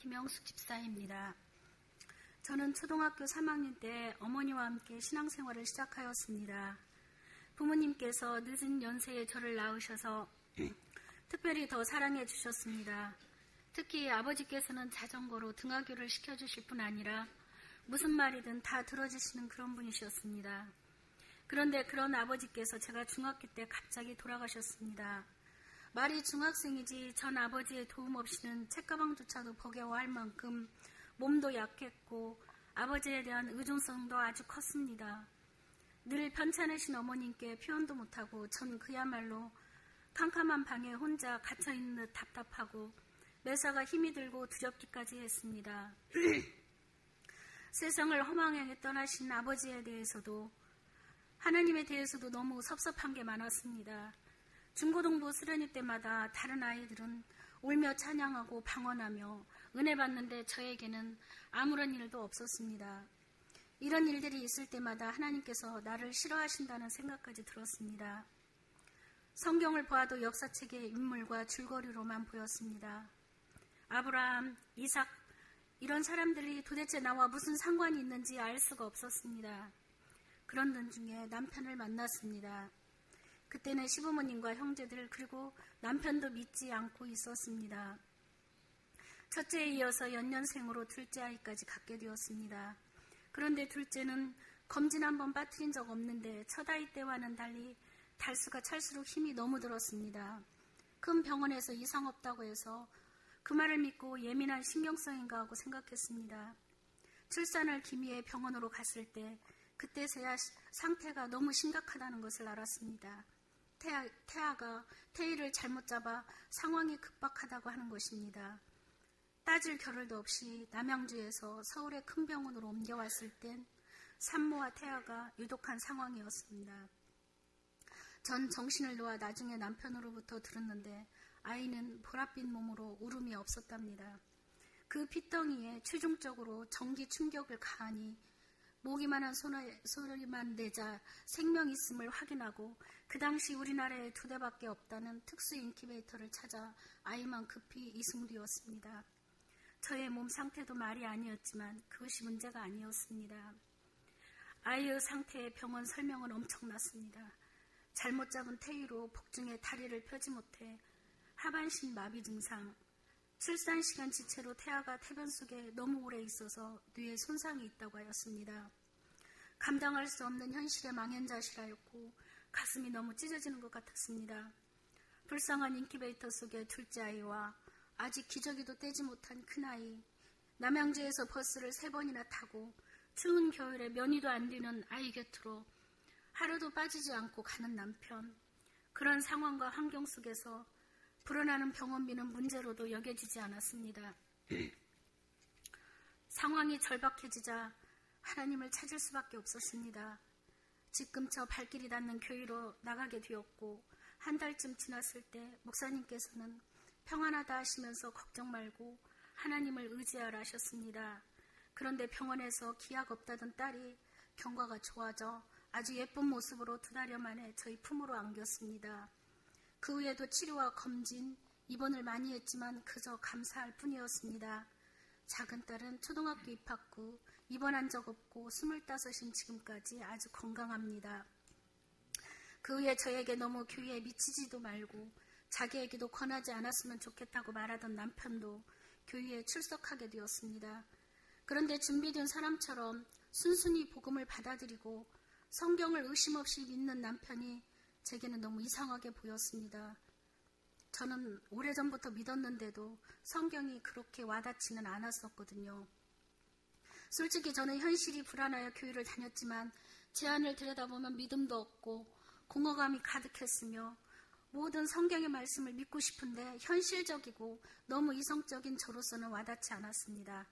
김영숙 집사입니다. 저는 초등학교 3학년 때 어머니와 함께 신앙생활을 시작하였습니다. 부모님께서 늦은 연세에 저를 낳으셔서 특별히 더 사랑해 주셨습니다. 특히 아버지께서는 자전거로 등하교를 시켜주실 뿐 아니라 무슨 말이든 다 들어주시는 그런 분이셨습니다. 그런데 그런 아버지께서 제가 중학교 때 갑자기 돌아가셨습니다. 말이 중학생이지 전 아버지의 도움 없이는 책가방조차도 버겨워할 만큼 몸도 약했고 아버지에 대한 의존성도 아주 컸습니다. 늘 편찮으신 어머님께 표현도 못하고 전 그야말로 캄캄한 방에 혼자 갇혀있는 듯 답답하고 매사가 힘이 들고 두렵기까지 했습니다. 세상을 허망하게 떠나신 아버지에 대해서도 하나님에 대해서도 너무 섭섭한 게 많았습니다. 중고등부 수련회 때마다 다른 아이들은 울며 찬양하고 방언하며 은혜 받는데 저에게는 아무런 일도 없었습니다. 이런 일들이 있을 때마다 하나님께서 나를 싫어하신다는 생각까지 들었습니다. 성경을 보아도 역사책의 인물과 줄거리로만 보였습니다. 아브라함, 이삭 이런 사람들이 도대체 나와 무슨 상관이 있는지 알 수가 없었습니다. 그런 중에 남편을 만났습니다. 그때는 시부모님과 형제들 그리고 남편도 믿지 않고 있었습니다. 첫째에 이어서 연년생으로 둘째 아이까지 갖게 되었습니다. 그런데 둘째는 검진 한번 빠뜨린 적 없는데 첫 아이 때와는 달리 달수가 찰수록 힘이 너무 들었습니다. 큰 병원에서 이상 없다고 해서 그 말을 믿고 예민한 신경성인가 하고 생각했습니다. 출산을 기미해 병원으로 갔을 때 그때서야 상태가 너무 심각하다는 것을 알았습니다. 태아가 태희를 잘못 잡아 상황이 급박하다고 하는 것입니다. 따질 겨를도 없이 남양주에서 서울의 큰 병원으로 옮겨왔을 땐 산모와 태아가 유독한 상황이었습니다. 전 정신을 놓아 나중에 남편으로부터 들었는데 아이는 보랏빛 몸으로 울음이 없었답니다. 그 핏덩이에 최종적으로 전기 충격을 가하니 모기만한 소리만 내자 생명 있음을 확인하고 그 당시 우리나라에 2대밖에 없다는 특수 인큐베이터를 찾아 아이만 급히 이송되었습니다. 저의 몸 상태도 말이 아니었지만 그것이 문제가 아니었습니다. 아이의 상태의 병원 설명은 엄청났습니다. 잘못 잡은 태희로 복중에 다리를 펴지 못해 하반신 마비 증상, 출산시간 지체로 태아가 태변 속에 너무 오래 있어서 뇌에 손상이 있다고 하였습니다. 감당할 수 없는 현실의 망연자실하였고 가슴이 너무 찢어지는 것 같았습니다. 불쌍한 인큐베이터 속의 둘째 아이와 아직 기저귀도 떼지 못한 큰아이, 남양주에서 버스를 3번이나 타고 추운 겨울에 면이도 안 되는 아이 곁으로 하루도 빠지지 않고 가는 남편, 그런 상황과 환경 속에서 불어나는 병원비는 문제로도 여겨지지 않았습니다. 상황이 절박해지자 하나님을 찾을 수밖에 없었습니다. 집 근처 발길이 닿는 교회로 나가게 되었고 한 달쯤 지났을 때 목사님께서는 평안하다 하시면서 걱정 말고 하나님을 의지하라 하셨습니다. 그런데 병원에서 기약 없다던 딸이 경과가 좋아져 아주 예쁜 모습으로 2달여 만에 저희 품으로 안겼습니다. 그 후에도 치료와 검진, 입원을 많이 했지만 그저 감사할 뿐이었습니다. 작은 딸은 초등학교 입학 후 입원한 적 없고 25인 지금까지 아주 건강합니다. 그 후에 저에게 너무 교회에 미치지도 말고 자기에게도 권하지 않았으면 좋겠다고 말하던 남편도 교회에 출석하게 되었습니다. 그런데 준비된 사람처럼 순순히 복음을 받아들이고 성경을 의심 없이 믿는 남편이 제게는 너무 이상하게 보였습니다. 저는 오래전부터 믿었는데도 성경이 그렇게 와닿지는 않았었거든요. 솔직히 저는 현실이 불안하여 교회를 다녔지만 제 안을 들여다보면 믿음도 없고 공허감이 가득했으며 모든 성경의 말씀을 믿고 싶은데 현실적이고 너무 이성적인 저로서는 와닿지 않았습니다.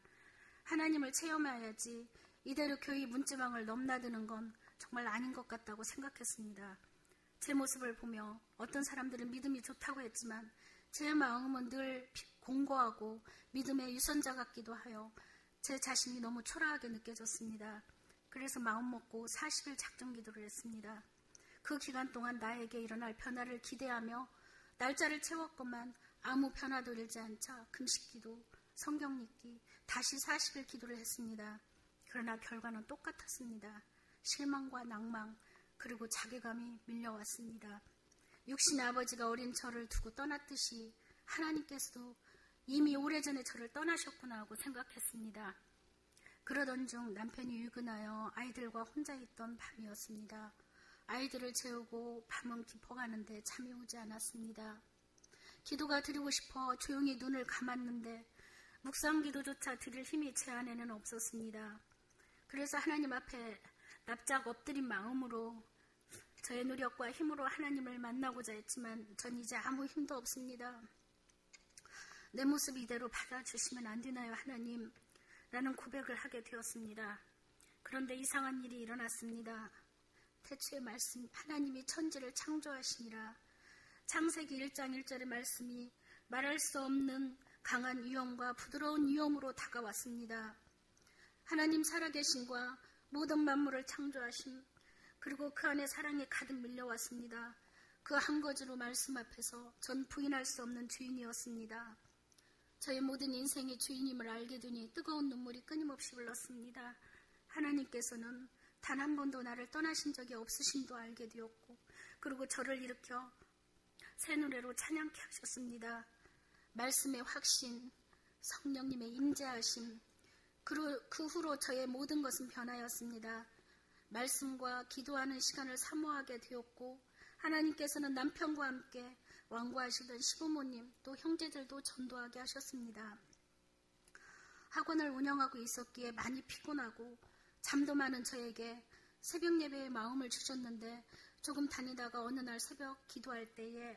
하나님을 체험해야지 이대로 교회 문지방을 넘나드는 건 정말 아닌 것 같다고 생각했습니다. 제 모습을 보며 어떤 사람들은 믿음이 좋다고 했지만 제 마음은 늘 공고하고 믿음의 유선자 같기도 하여 제 자신이 너무 초라하게 느껴졌습니다. 그래서 마음먹고 40일 작정 기도를 했습니다. 그 기간 동안 나에게 일어날 변화를 기대하며 날짜를 채웠건만 아무 변화도 일지 않자 금식기도 성경 읽기, 다시 40일 기도를 했습니다. 그러나 결과는 똑같았습니다. 실망과 낭망, 그리고 자괴감이 밀려왔습니다. 육신의 아버지가 어린 저를 두고 떠났듯이 하나님께서도 이미 오래전에 저를 떠나셨구나 하고 생각했습니다. 그러던 중 남편이 유근하여 아이들과 혼자 있던 밤이었습니다. 아이들을 재우고 밤은 깊어가는데 잠이 오지 않았습니다. 기도가 드리고 싶어 조용히 눈을 감았는데 묵상 기도조차 드릴 힘이 제 안에는 없었습니다. 그래서 하나님 앞에 납작 엎드린 마음으로 저의 노력과 힘으로 하나님을 만나고자 했지만 전 이제 아무 힘도 없습니다. 내 모습 이대로 받아주시면 안 되나요, 하나님? 라는 고백을 하게 되었습니다. 그런데 이상한 일이 일어났습니다. 태초의 말씀, 하나님이 천지를 창조하시니라. 창세기 1장 1절의 말씀이 말할 수 없는 강한 위엄과 부드러운 위엄으로 다가왔습니다. 하나님 살아계심과 모든 만물을 창조하심, 그리고 그 안에 사랑이 가득 밀려왔습니다. 그 한 거지로 말씀 앞에서 전 부인할 수 없는 주인이었습니다. 저의 모든 인생의 주인임을 알게 되니 뜨거운 눈물이 끊임없이 흘렀습니다. 하나님께서는 단 한 번도 나를 떠나신 적이 없으심도 알게 되었고, 그리고 저를 일으켜 새 노래로 찬양케 하셨습니다. 말씀의 확신, 성령님의 임재하심, 그 후로 저의 모든 것은 변하였습니다. 말씀과 기도하는 시간을 사모하게 되었고, 하나님께서는 남편과 함께 완고하시던 시부모님 또 형제들도 전도하게 하셨습니다. 학원을 운영하고 있었기에 많이 피곤하고 잠도 많은 저에게 새벽 예배에 마음을 주셨는데, 조금 다니다가 어느 날 새벽 기도할 때에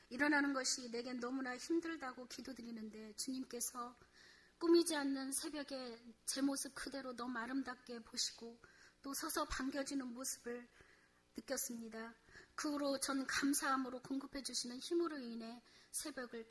일어나는 것이 내겐 너무나 힘들다고 기도드리는데 주님께서 꾸미지 않는 새벽에 제 모습 그대로 너무 아름답게 보시고 또 서서 반겨지는 모습을 느꼈습니다. 그 후로 전 감사함으로 공급해 주시는 힘으로 인해 새벽을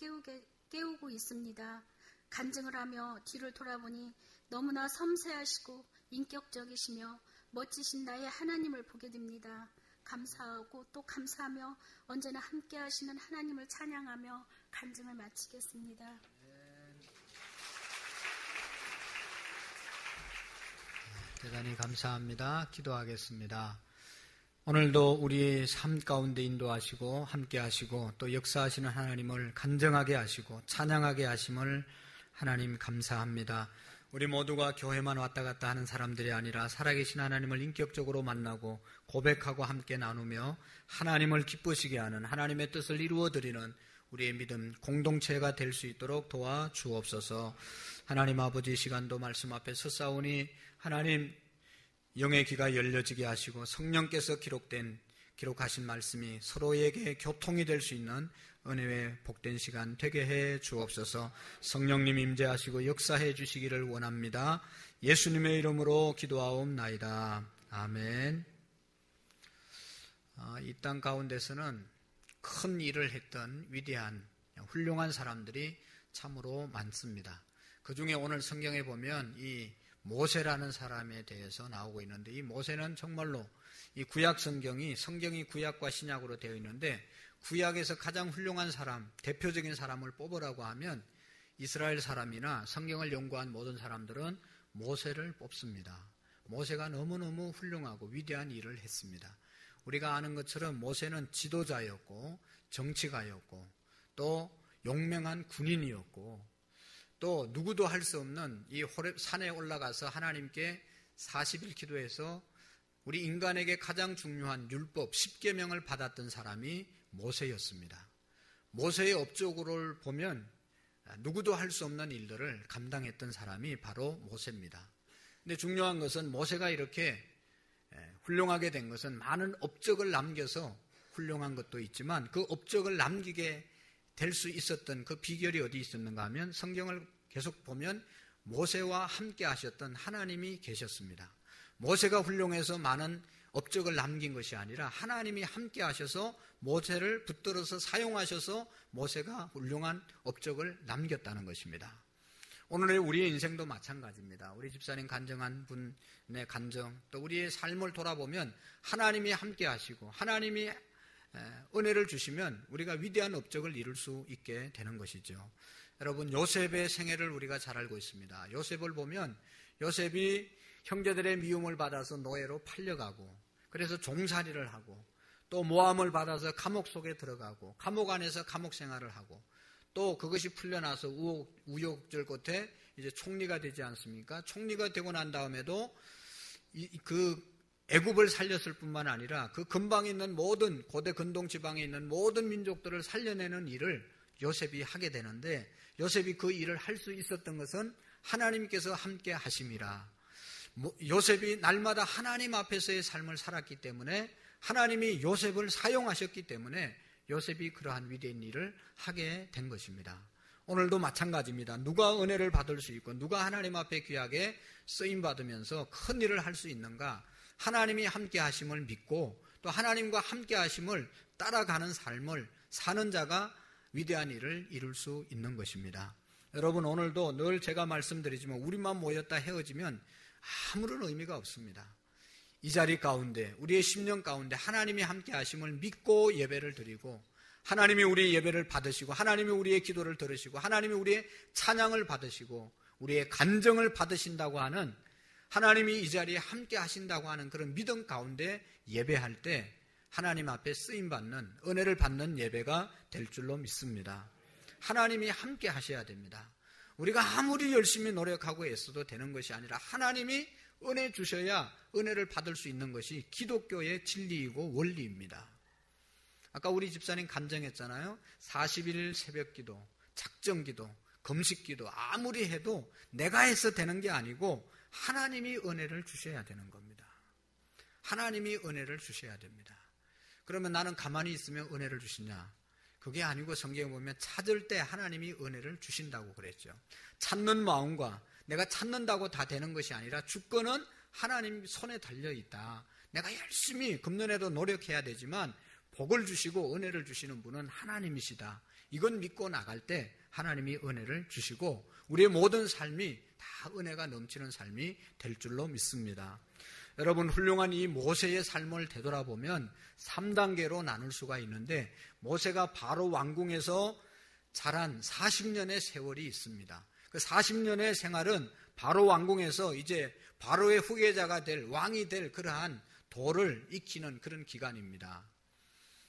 깨우고 있습니다. 간증을 하며 뒤를 돌아보니 너무나 섬세하시고 인격적이시며 멋지신 나의 하나님을 보게 됩니다. 감사하고 또 감사하며 언제나 함께 하시는 하나님을 찬양하며 간증을 마치겠습니다. 대단히 감사합니다. 기도하겠습니다. 오늘도 우리의 삶 가운데 인도하시고 함께 하시고 또 역사하시는 하나님을 간증하게 하시고 찬양하게 하심을 하나님 감사합니다. 우리 모두가 교회만 왔다 갔다 하는 사람들이 아니라 살아계신 하나님을 인격적으로 만나고 고백하고 함께 나누며 하나님을 기쁘시게 하는 하나님의 뜻을 이루어드리는 우리의 믿음 공동체가 될 수 있도록 도와주옵소서. 하나님 아버지, 시간도 말씀 앞에 서싸우니 하나님 영의 귀가 열려지게 하시고 성령께서 기록하신 말씀이 서로에게 교통이 될 수 있는 은혜의 복된 시간 되게 해 주옵소서. 성령님 임재하시고 역사해 주시기를 원합니다. 예수님의 이름으로 기도하옵나이다. 아멘. 이 땅 가운데서는 큰 일을 했던 위대한 훌륭한 사람들이 참으로 많습니다. 그 중에 오늘 성경에 보면 이 모세라는 사람에 대해서 나오고 있는데, 이 모세는 정말로 이 구약 성경이 구약과 신약으로 되어 있는데, 구약에서 가장 훌륭한 사람, 대표적인 사람을 뽑으라고 하면 이스라엘 사람이나 성경을 연구한 모든 사람들은 모세를 뽑습니다. 모세가 너무너무 훌륭하고 위대한 일을 했습니다. 우리가 아는 것처럼 모세는 지도자였고 정치가였고 또 용맹한 군인이었고 또 누구도 할 수 없는 이 호렙 산에 올라가서 하나님께 40일 기도해서 우리 인간에게 가장 중요한 율법 10계명을 받았던 사람이 모세였습니다. 모세의 업적을 보면 누구도 할 수 없는 일들을 감당했던 사람이 바로 모세입니다. 근데 중요한 것은 모세가 이렇게 훌륭하게 된 것은 많은 업적을 남겨서 훌륭한 것도 있지만 그 업적을 남기게 될 수 있었던 그 비결이 어디 있었는가 하면 성경을 계속 보면 모세와 함께 하셨던 하나님이 계셨습니다. 모세가 훌륭해서 많은 업적을 남긴 것이 아니라 하나님이 함께 하셔서 모세를 붙들어서 사용하셔서 모세가 훌륭한 업적을 남겼다는 것입니다. 오늘의 우리의 인생도 마찬가지입니다. 우리 집사님 간증한 분의 간증, 또 우리의 삶을 돌아보면 하나님이 함께 하시고 하나님이 은혜를 주시면 우리가 위대한 업적을 이룰 수 있게 되는 것이죠. 여러분, 요셉의 생애를 우리가 잘 알고 있습니다. 요셉을 보면 요셉이 형제들의 미움을 받아서 노예로 팔려가고, 그래서 종살이를 하고, 또 모함을 받아서 감옥 속에 들어가고, 감옥 안에서 감옥 생활을 하고, 또 그것이 풀려나서 우여곡절 끝에 이제 총리가 되지 않습니까? 총리가 되고 난 다음에도 그 애굽을 살렸을 뿐만 아니라 그 근방에 있는 모든 고대 근동 지방에 있는 모든 민족들을 살려내는 일을 요셉이 하게 되는데, 요셉이 그 일을 할 수 있었던 것은 하나님께서 함께 하심이라. 요셉이 날마다 하나님 앞에서의 삶을 살았기 때문에, 하나님이 요셉을 사용하셨기 때문에 요셉이 그러한 위대한 일을 하게 된 것입니다. 오늘도 마찬가지입니다. 누가 은혜를 받을 수 있고 누가 하나님 앞에 귀하게 쓰임받으면서 큰 일을 할 수 있는가? 하나님이 함께 하심을 믿고 또 하나님과 함께 하심을 따라가는 삶을 사는 자가 위대한 일을 이룰 수 있는 것입니다. 여러분, 오늘도 늘 제가 말씀드리지만 우리만 모였다 헤어지면 아무런 의미가 없습니다. 이 자리 가운데, 우리의 심령 가운데 하나님이 함께 하심을 믿고 예배를 드리고, 하나님이 우리의 예배를 받으시고, 하나님이 우리의 기도를 들으시고, 하나님이 우리의 찬양을 받으시고, 우리의 간증을 받으신다고 하는, 하나님이 이 자리에 함께 하신다고 하는 그런 믿음 가운데 예배할 때 하나님 앞에 쓰임받는, 은혜를 받는 예배가 될 줄로 믿습니다. 하나님이 함께 하셔야 됩니다. 우리가 아무리 열심히 노력하고 애써도 되는 것이 아니라 하나님이 은혜 주셔야 은혜를 받을 수 있는 것이 기독교의 진리이고 원리입니다. 아까 우리 집사님 간증했잖아요. 40일 새벽기도, 작정기도, 금식기도 아무리 해도 내가 해서 되는 게 아니고 하나님이 은혜를 주셔야 되는 겁니다. 하나님이 은혜를 주셔야 됩니다. 그러면 나는 가만히 있으면 은혜를 주시냐? 그게 아니고 성경에 보면 찾을 때 하나님이 은혜를 주신다고 그랬죠. 찾는 마음과 내가 찾는다고 다 되는 것이 아니라 주권은 하나님 손에 달려있다. 내가 열심히 금년에도 노력해야 되지만 복을 주시고 은혜를 주시는 분은 하나님이시다. 이건 믿고 나갈 때 하나님이 은혜를 주시고 우리의 모든 삶이 다 은혜가 넘치는 삶이 될 줄로 믿습니다. 여러분, 훌륭한 이 모세의 삶을 되돌아보면 3단계로 나눌 수가 있는데, 모세가 바로 왕궁에서 자란 40년의 세월이 있습니다. 그 40년의 생활은 바로 왕궁에서 이제 바로의 후계자가 될, 왕이 될 그러한 도를 익히는 그런 기간입니다.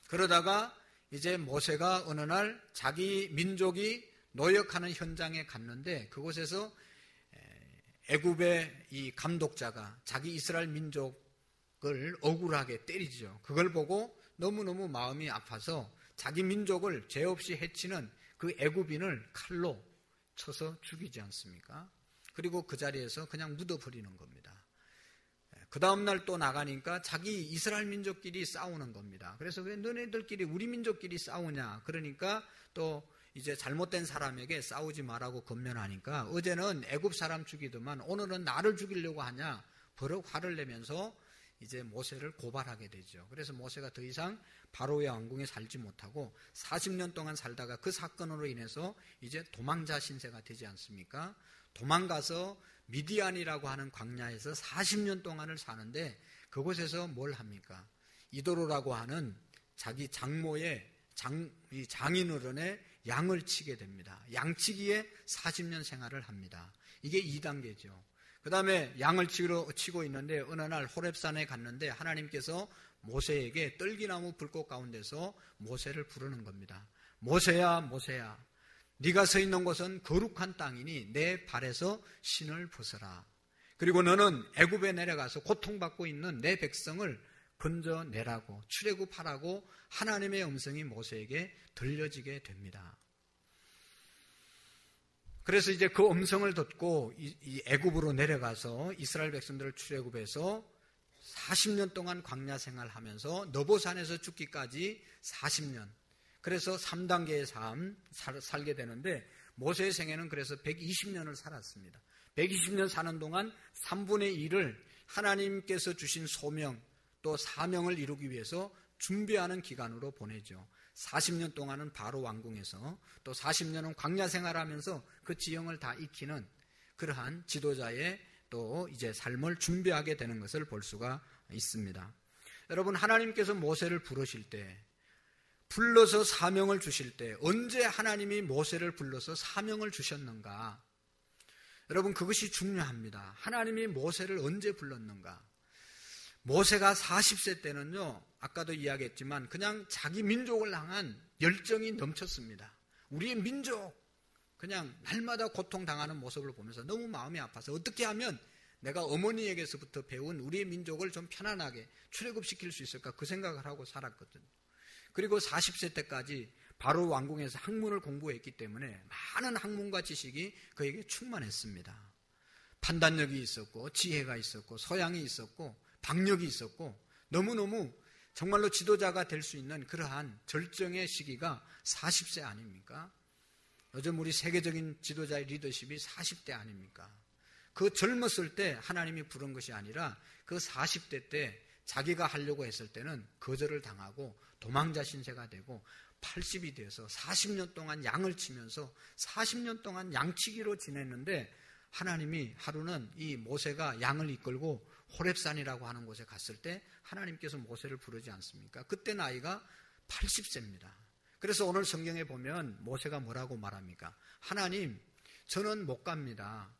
그러다가 이제 모세가 어느 날 자기 민족이 노역하는 현장에 갔는데, 그곳에서 애굽의 이 감독자가 자기 이스라엘 민족을 억울하게 때리죠. 그걸 보고 너무너무 마음이 아파서 자기 민족을 죄 없이 해치는 그 애굽인을 칼로 쳐서 죽이지 않습니까? 그리고 그 자리에서 그냥 묻어버리는 겁니다. 그 다음날 또 나가니까 자기 이스라엘 민족끼리 싸우는 겁니다. 그래서 왜 너네들끼리 우리 민족끼리 싸우냐? 그러니까 또 이제 잘못된 사람에게 싸우지 말라고 권면하니까 어제는 애굽 사람 죽이더만 오늘은 나를 죽이려고 하냐? 버럭 화를 내면서 이제 모세를 고발하게 되죠. 그래서 모세가 더 이상 바로의 왕궁에 살지 못하고 40년 동안 살다가 그 사건으로 인해서 이제 도망자 신세가 되지 않습니까? 도망가서 미디안이라고 하는 광야에서 40년 동안을 사는데 그곳에서 뭘 합니까? 이도로라고 하는 자기 장모의 장인어른의 양을 치게 됩니다. 양치기에 40년 생활을 합니다. 이게 2단계죠. 그 다음에 양을 치고 있는데 어느 날 호렙산에 갔는데 하나님께서 모세에게 떨기나무 불꽃 가운데서 모세를 부르는 겁니다. 모세야, 모세야, 네가 서 있는 곳은 거룩한 땅이니 내 발에서 신을 벗어라. 그리고 너는 애굽에 내려가서 고통받고 있는 내 백성을 건져내라고, 출애굽하라고 하나님의 음성이 모세에게 들려지게 됩니다. 그래서 이제 그 음성을 듣고 이 애굽으로 내려가서 이스라엘 백성들을 출애굽해서 40년 동안 광야 생활하면서 너보산에서 죽기까지 40년. 그래서 3단계의 삶 살게 되는데 모세의 생애는 그래서 120년을 살았습니다. 120년 사는 동안 3분의 1을 하나님께서 주신 소명 또 사명을 이루기 위해서 준비하는 기간으로 보내죠. 40년 동안은 바로 왕궁에서 또 40년은 광야 생활하면서 그 지형을 다 익히는 그러한 지도자의 또 이제 삶을 준비하게 되는 것을 볼 수가 있습니다. 여러분, 하나님께서 모세를 부르실 때 불러서 사명을 주실 때 언제 하나님이 모세를 불러서 사명을 주셨는가? 여러분, 그것이 중요합니다. 하나님이 모세를 언제 불렀는가? 모세가 40세 때는요, 아까도 이야기했지만 그냥 자기 민족을 향한 열정이 넘쳤습니다. 우리의 민족, 그냥 날마다 고통당하는 모습을 보면서 너무 마음이 아파서 어떻게 하면 내가 어머니에게서부터 배운 우리의 민족을 좀 편안하게 출애굽시킬 수 있을까, 그 생각을 하고 살았거든요. 그리고 40세 때까지 바로 왕궁에서 학문을 공부했기 때문에 많은 학문과 지식이 그에게 충만했습니다. 판단력이 있었고 지혜가 있었고 소양이 있었고 박력이 있었고 너무너무 정말로 지도자가 될 수 있는 그러한 절정의 시기가 40세 아닙니까? 요즘 우리 세계적인 지도자의 리더십이 40대 아닙니까? 그 젊었을 때 하나님이 부른 것이 아니라 그 40대 때 자기가 하려고 했을 때는 거절을 당하고 도망자 신세가 되고 80이 돼서 40년 동안 양을 치면서 40년 동안 양치기로 지냈는데 하나님이 하루는 이 모세가 양을 이끌고 호렙산이라고 하는 곳에 갔을 때 하나님께서 모세를 부르지 않습니까? 그때 나이가 80세입니다. 그래서 오늘 성경에 보면 모세가 뭐라고 말합니까? 하나님, 저는 못 갑니다.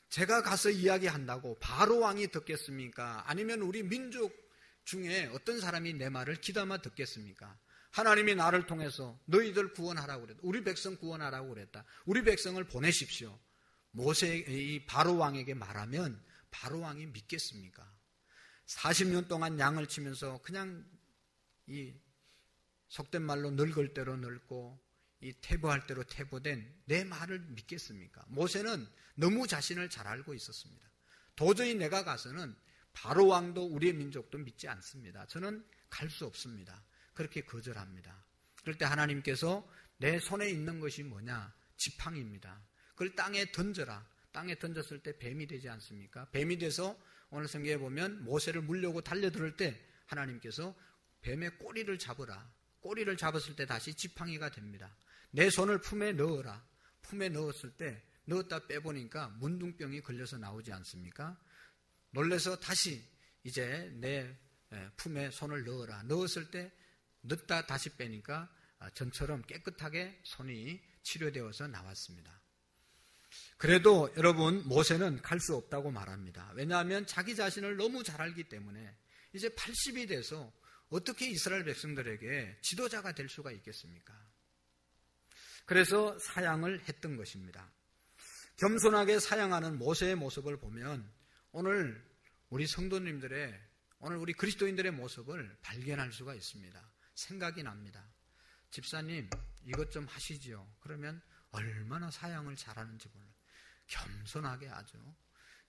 제가 가서 이야기한다고 바로 왕이 듣겠습니까? 아니면 우리 민족 중에 어떤 사람이 내 말을 귀담아 듣겠습니까? 하나님이 나를 통해서 너희들 구원하라고 그랬다. 우리 백성 구원하라고 그랬다. 우리 백성을 보내십시오. 모세의 바로 왕에게 말하면 바로 왕이 믿겠습니까? 40년 동안 양을 치면서 그냥 이 속된 말로 늙을 대로 늙고 이 퇴보할 대로 퇴보된 내 말을 믿겠습니까? 모세는 너무 자신을 잘 알고 있었습니다. 도저히 내가 가서는 바로 왕도 우리의 민족도 믿지 않습니다. 저는 갈 수 없습니다. 그렇게 거절합니다. 그럴 때 하나님께서 내 손에 있는 것이 뭐냐? 지팡이입니다. 그걸 땅에 던져라. 땅에 던졌을 때 뱀이 되지 않습니까? 뱀이 돼서 오늘 성경에 보면 모세를 물려고 달려들 때 하나님께서 뱀의 꼬리를 잡으라. 꼬리를 잡았을 때 다시 지팡이가 됩니다. 내 손을 품에 넣어라. 품에 넣었을 때 넣었다 빼보니까 문둥병이 걸려서 나오지 않습니까? 놀라서 다시 이제 내 품에 손을 넣어라. 넣었을 때 넣었다 다시 빼니까 전처럼 깨끗하게 손이 치료되어서 나왔습니다. 그래도 여러분, 모세는 갈 수 없다고 말합니다. 왜냐하면 자기 자신을 너무 잘 알기 때문에 이제 80이 돼서 어떻게 이스라엘 백성들에게 지도자가 될 수가 있겠습니까? 그래서 사양을 했던 것입니다. 겸손하게 사양하는 모세의 모습을 보면 오늘 우리 성도님들의, 오늘 우리 그리스도인들의 모습을 발견할 수가 있습니다. 생각이 납니다. 집사님, 이것 좀 하시지요. 그러면 얼마나 사양을 잘하는지 몰라요. 겸손하게 아주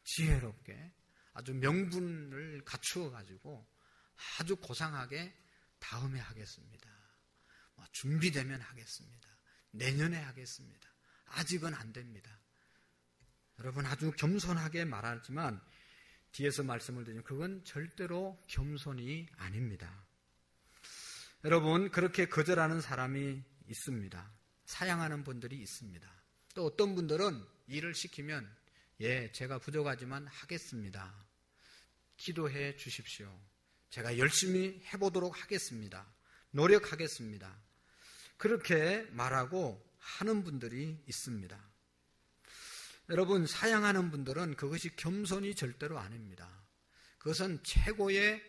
지혜롭게 아주 명분을 갖추어 가지고 아주 고상하게 다음에 하겠습니다. 준비되면 하겠습니다. 내년에 하겠습니다. 아직은 안 됩니다. 여러분, 아주 겸손하게 말하지만 뒤에서 말씀을 드리면 그건 절대로 겸손이 아닙니다. 여러분, 그렇게 거절하는 사람이 있습니다. 사양하는 분들이 있습니다. 또 어떤 분들은 일을 시키면 제가 부족하지만 하겠습니다. 기도해 주십시오. 제가 열심히 해보도록 하겠습니다. 노력하겠습니다. 그렇게 말하고 하는 분들이 있습니다. 여러분, 사양하는 분들은 그것이 겸손이 절대로 아닙니다. 그것은 최고의,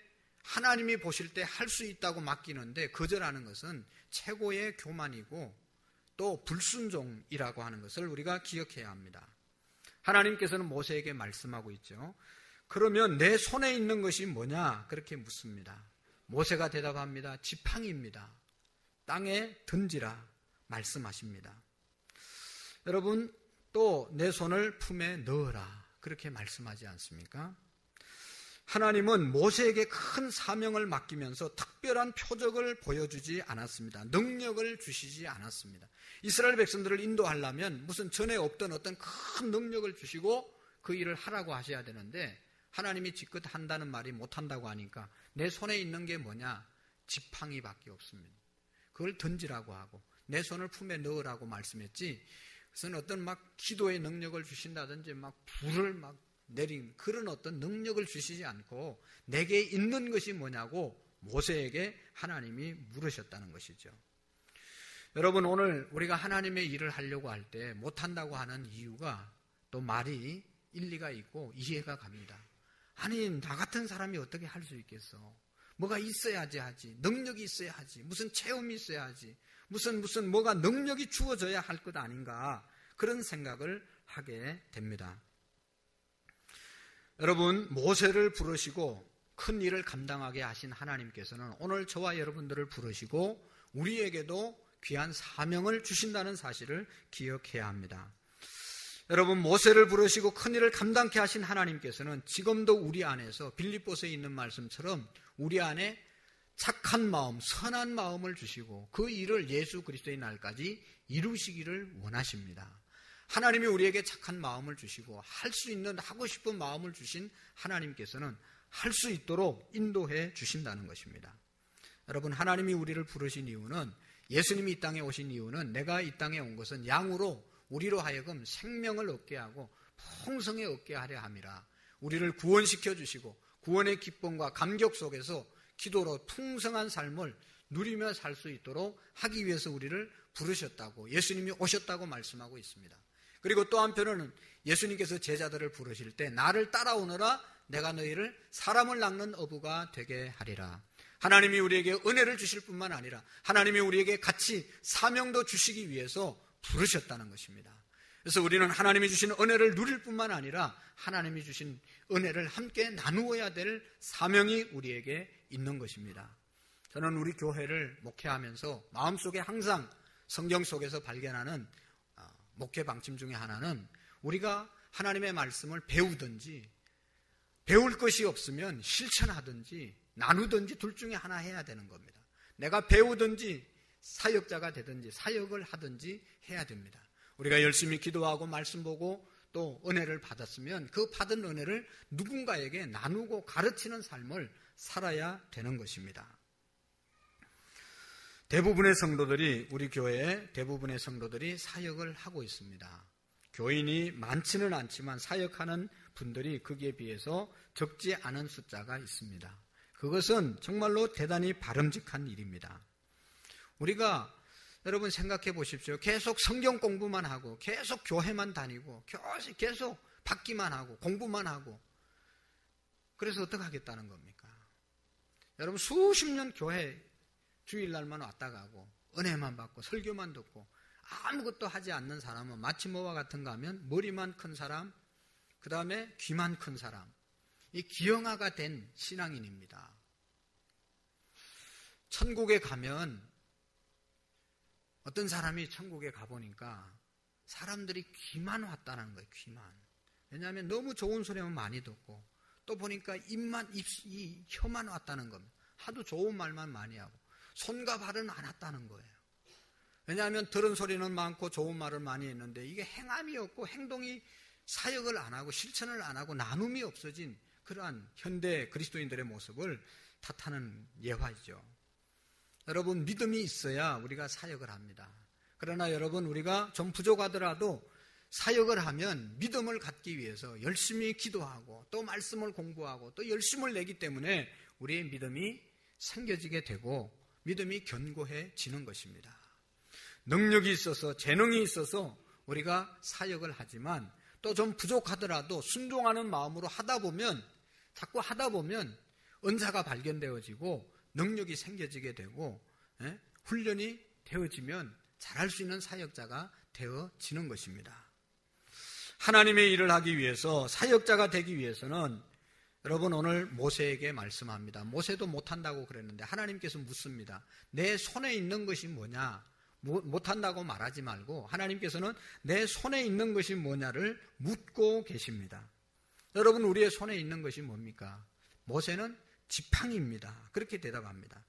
하나님이 보실 때 할 수 있다고 맡기는데 거절하는 것은 최고의 교만이고 또 불순종이라고 하는 것을 우리가 기억해야 합니다. 하나님께서는 모세에게 말씀하고 있죠. 그러면 내 손에 있는 것이 뭐냐? 그렇게 묻습니다. 모세가 대답합니다. 지팡이입니다. 땅에 던지라 말씀하십니다. 여러분, 또 내 손을 품에 넣어라 그렇게 말씀하지 않습니까? 하나님은 모세에게 큰 사명을 맡기면서 특별한 표적을 보여주지 않았습니다. 능력을 주시지 않았습니다. 이스라엘 백성들을 인도하려면 무슨 전에 없던 어떤 큰 능력을 주시고 그 일을 하라고 하셔야 되는데 하나님이 지껏 한다는 말이 못한다고 하니까 내 손에 있는 게 뭐냐? 지팡이밖에 없습니다. 그걸 던지라고 하고 내 손을 품에 넣으라고 말씀했지, 그것은 어떤 막 기도의 능력을 주신다든지 막 불을 막 내린 그런 어떤 능력을 주시지 않고 내게 있는 것이 뭐냐고 모세에게 하나님이 물으셨다는 것이죠. 여러분, 오늘 우리가 하나님의 일을 하려고 할 때 못한다고 하는 이유가 또 말이 일리가 있고 이해가 갑니다. 아니, 나 같은 사람이 어떻게 할 수 있겠어? 뭐가 있어야지 하지. 능력이 있어야 하지. 무슨 체험이 있어야 하지. 무슨 뭐가 능력이 주어져야 할 것 아닌가. 그런 생각을 하게 됩니다. 여러분, 모세를 부르시고 큰 일을 감당하게 하신 하나님께서는 오늘 저와 여러분들을 부르시고 우리에게도 귀한 사명을 주신다는 사실을 기억해야 합니다. 여러분, 모세를 부르시고 큰 일을 감당케 하신 하나님께서는 지금도 우리 안에서 빌립보서에 있는 말씀처럼 우리 안에 착한 마음, 선한 마음을 주시고 그 일을 예수 그리스도의 날까지 이루시기를 원하십니다. 하나님이 우리에게 착한 마음을 주시고 할 수 있는, 하고 싶은 마음을 주신 하나님께서는 할 수 있도록 인도해 주신다는 것입니다. 여러분, 하나님이 우리를 부르신 이유는, 예수님이 이 땅에 오신 이유는, 내가 이 땅에 온 것은 양으로 우리로 하여금 생명을 얻게 하고 풍성에 얻게 하려 함이라. 우리를 구원시켜 주시고 구원의 기쁨과 감격 속에서 기도로 풍성한 삶을 누리며 살 수 있도록 하기 위해서 우리를 부르셨다고, 예수님이 오셨다고 말씀하고 있습니다. 그리고 또 한편으로는 예수님께서 제자들을 부르실 때 나를 따라오너라, 내가 너희를 사람을 낚는 어부가 되게 하리라. 하나님이 우리에게 은혜를 주실 뿐만 아니라 하나님이 우리에게 같이 사명도 주시기 위해서 부르셨다는 것입니다. 그래서 우리는 하나님이 주신 은혜를 누릴 뿐만 아니라 하나님이 주신 은혜를 함께 나누어야 될 사명이 우리에게 있는 것입니다. 저는 우리 교회를 목회하면서 마음속에 항상 성경 속에서 발견하는 목회 방침 중에 하나는, 우리가 하나님의 말씀을 배우든지 배울 것이 없으면 실천하든지 나누든지 둘 중에 하나 해야 되는 겁니다. 내가 배우든지 사역자가 되든지 사역을 하든지 해야 됩니다. 우리가 열심히 기도하고 말씀 보고 또 은혜를 받았으면 그 받은 은혜를 누군가에게 나누고 가르치는 삶을 살아야 되는 것입니다. 대부분의 성도들이, 우리 교회의 대부분의 성도들이 사역을 하고 있습니다. 교인이 많지는 않지만 사역하는 분들이 거기에 비해서 적지 않은 숫자가 있습니다. 그것은 정말로 대단히 바람직한 일입니다. 우리가, 여러분 생각해 보십시오. 계속 성경 공부만 하고 계속 교회만 다니고 계속 받기만 하고 공부만 하고, 그래서 어떻게 하겠다는 겁니까? 여러분, 수십 년 교회 주일날만 왔다 가고 은혜만 받고 설교만 듣고 아무것도 하지 않는 사람은 마치 뭐와 같은가 하면 머리만 큰 사람, 그 다음에 귀만 큰 사람, 이 기형아가 된 신앙인입니다. 천국에 가면, 어떤 사람이 천국에 가보니까 사람들이 귀만 왔다는 거예요. 귀만. 왜냐하면 너무 좋은 소리만 많이 듣고, 또 보니까 이 혀만 왔다는 겁니다. 하도 좋은 말만 많이 하고 손과 발은 안 왔다는 거예요. 왜냐하면 들은 소리는 많고 좋은 말을 많이 했는데 이게 행함이 없고 행동이, 사역을 안 하고 실천을 안 하고 나눔이 없어진 그러한 현대 그리스도인들의 모습을 탓하는 예화이죠. 여러분, 믿음이 있어야 우리가 사역을 합니다. 그러나 여러분, 우리가 좀 부족하더라도 사역을 하면 믿음을 갖기 위해서 열심히 기도하고 또 말씀을 공부하고 또 열심을 내기 때문에 우리의 믿음이 생겨지게 되고 믿음이 견고해지는 것입니다. 능력이 있어서, 재능이 있어서 우리가 사역을 하지만 또 좀 부족하더라도 순종하는 마음으로 자꾸 하다 보면 은사가 발견되어지고 능력이 생겨지게 되고, 훈련이 되어지면 잘할 수 있는 사역자가 되어지는 것입니다. 하나님의 일을 하기 위해서, 사역자가 되기 위해서는, 여러분, 오늘 모세에게 말씀합니다. 모세도 못한다고 그랬는데 하나님께서 묻습니다. 내 손에 있는 것이 뭐냐? 못한다고 말하지 말고 하나님께서는 내 손에 있는 것이 뭐냐를 묻고 계십니다. 여러분, 우리의 손에 있는 것이 뭡니까? 모세는 지팡이입니다. 그렇게 대답합니다.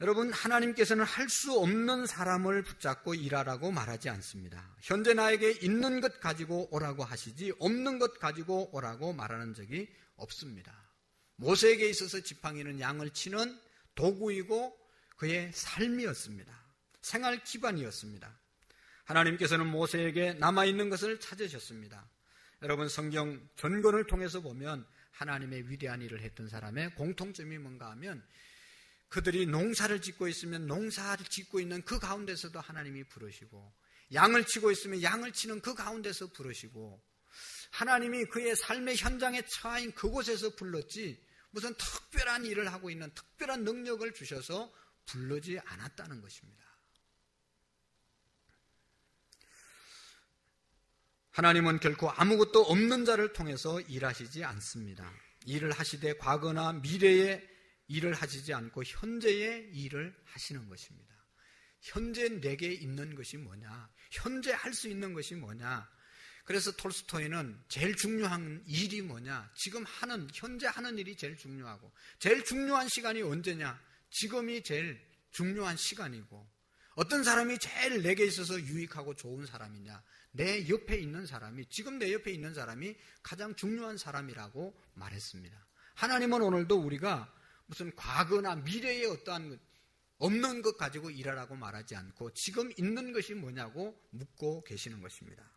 여러분, 하나님께서는 할 수 없는 사람을 붙잡고 일하라고 말하지 않습니다. 현재 나에게 있는 것 가지고 오라고 하시지 없는 것 가지고 오라고 말하는 적이 없습니다. 모세에게 있어서 지팡이는 양을 치는 도구이고 그의 삶이었습니다. 생활 기반이었습니다. 하나님께서는 모세에게 남아있는 것을 찾으셨습니다. 여러분, 성경 전권을 통해서 보면 하나님의 위대한 일을 했던 사람의 공통점이 뭔가 하면 그들이 농사를 짓고 있으면 농사를 짓고 있는 그 가운데서도 하나님이 부르시고, 양을 치고 있으면 양을 치는 그 가운데서 부르시고, 하나님이 그의 삶의 현장에 처한 그곳에서 불렀지 무슨 특별한 일을 하고 있는 특별한 능력을 주셔서 부르지 않았다는 것입니다. 하나님은 결코 아무것도 없는 자를 통해서 일하시지 않습니다. 일을 하시되 과거나 미래에 일을 하시지 않고 현재의 일을 하시는 것입니다. 현재 내게 있는 것이 뭐냐? 현재 할 수 있는 것이 뭐냐? 그래서 톨스토이는 제일 중요한 일이 뭐냐? 지금 현재 하는 일이 제일 중요하고, 제일 중요한 시간이 언제냐? 지금이 제일 중요한 시간이고, 어떤 사람이 제일 내게 있어서 유익하고 좋은 사람이냐? 내 옆에 있는 사람이, 지금 내 옆에 있는 사람이 가장 중요한 사람이라고 말했습니다. 하나님은 오늘도 우리가 무슨 과거나 미래의 어떠한 없는 것 가지고 일하라고 말하지 않고 지금 있는 것이 뭐냐고 묻고 계시는 것입니다.